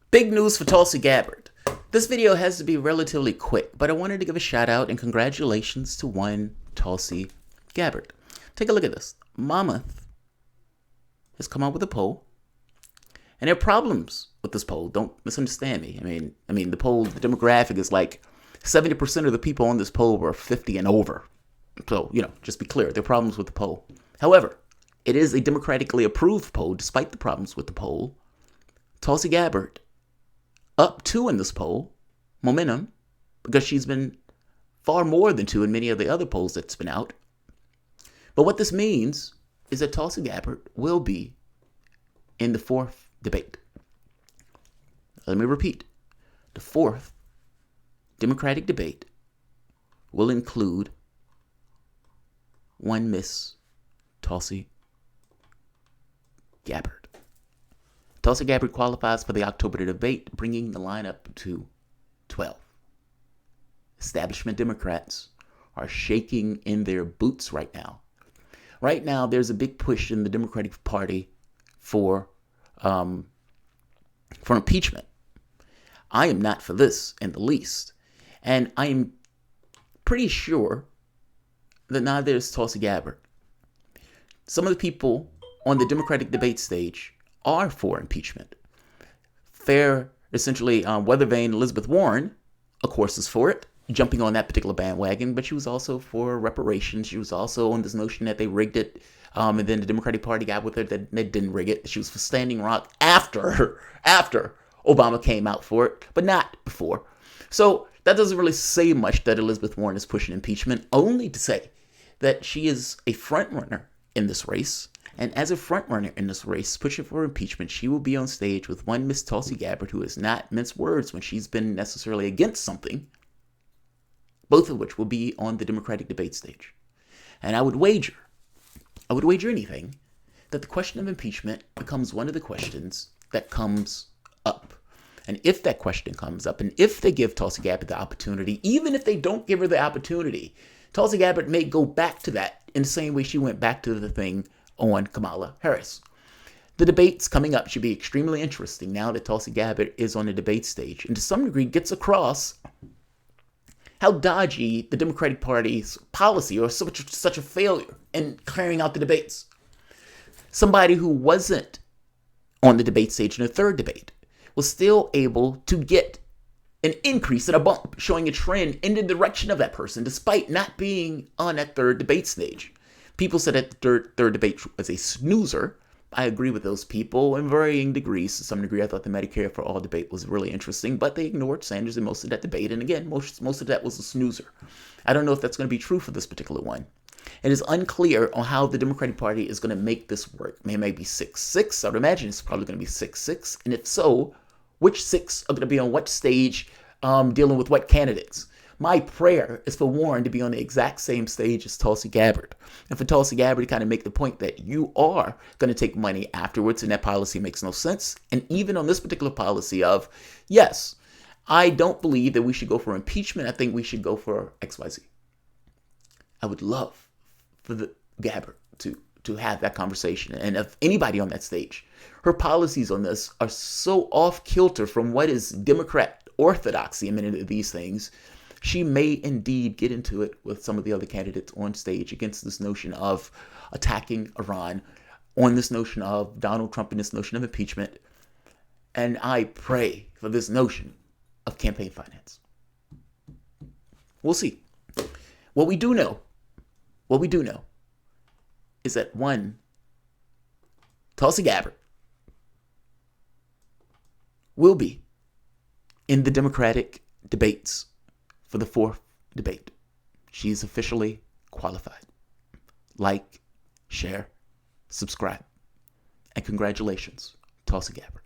Big news for Tulsi Gabbard. This video has to be relatively quick, but I wanted to give a shout out and congratulations to one Tulsi Gabbard. Take a look at this. Monmouth has come out with a poll, and there are problems with this poll. Don't misunderstand me. I mean, the poll, the demographic is like 70% of the people on this poll were 50 and over. So, just be clear, there are problems with the poll. However, it is a democratically approved poll, despite the problems with the poll. Tulsi Gabbard, up 2 in this poll, momentum, because she's been far more than 2 in many of the other polls that's been out. But what this means is that Tulsi Gabbard will be in the 4th debate. Let me repeat. The 4th Democratic debate will include one Miss Tulsi Gabbard. Tulsi Gabbard qualifies for the October debate, bringing the lineup to 12. Establishment Democrats are shaking in their boots right now. Right now, there's a big push in the Democratic Party for impeachment. I am not for this in the least. And I am pretty sure that neither is Tulsi Gabbard. Some of the people on the Democratic debate stage are for impeachment. Weather vane Elizabeth Warren, of course, is for it, jumping on that particular bandwagon, but she was also for reparations. She was also on this notion that they rigged it, and then the Democratic Party got with her that they didn't rig it. She was for Standing Rock after Obama came out for it, but not before. So that doesn't really say much that Elizabeth Warren is pushing impeachment, only to say that she is a front runner in this race. And as a front runner in this race, pushing for impeachment, she will be on stage with one Miss Tulsi Gabbard, who has not minced words when she's been necessarily against something, both of which will be on the Democratic debate stage. And I would wager anything, that the question of impeachment becomes one of the questions that comes up. And if that question comes up, and if they give Tulsi Gabbard the opportunity, even if they don't give her the opportunity, Tulsi Gabbard may go back to that in the same way she went back to the thing on Kamala Harris. The debates coming up should be extremely interesting now that Tulsi Gabbard is on the debate stage, and to some degree gets across how dodgy the Democratic Party's policy, or such a failure in carrying out the debates. Somebody who wasn't on the debate stage in the 3rd debate was still able to get an increase and a bump, showing a trend in the direction of that person, despite not being on that 3rd debate stage. People said that the third debate was a snoozer. I agree with those people in varying degrees. To some degree, I thought the Medicare for All debate was really interesting, but they ignored Sanders in most of that debate. And again, most of that was a snoozer. I don't know if that's going to be true for this particular one. It is unclear on how the Democratic Party is going to make this work. It may be 6-6. I would imagine it's probably going to be 6-6. And if so, which 6 are going to be on what stage, dealing with what candidates? My prayer is for Warren to be on the exact same stage as Tulsi Gabbard. And for Tulsi Gabbard to kind of make the point that you are going to take money afterwards, and that policy makes no sense. And even on this particular policy of, yes, I don't believe that we should go for impeachment. I think we should go for XYZ. I would love for the Gabbard to have that conversation. And if anybody on that stage, her policies on this are so off kilter from what is Democrat orthodoxy in many of these things, she may indeed get into it with some of the other candidates on stage against this notion of attacking Iran, on this notion of Donald Trump and this notion of impeachment. And I pray for this notion of campaign finance. We'll see. What we do know is that one, Tulsi Gabbard will be in the Democratic debates for the 4th debate. She's officially qualified. Like, share, subscribe, and congratulations, Tulsi Gabbard.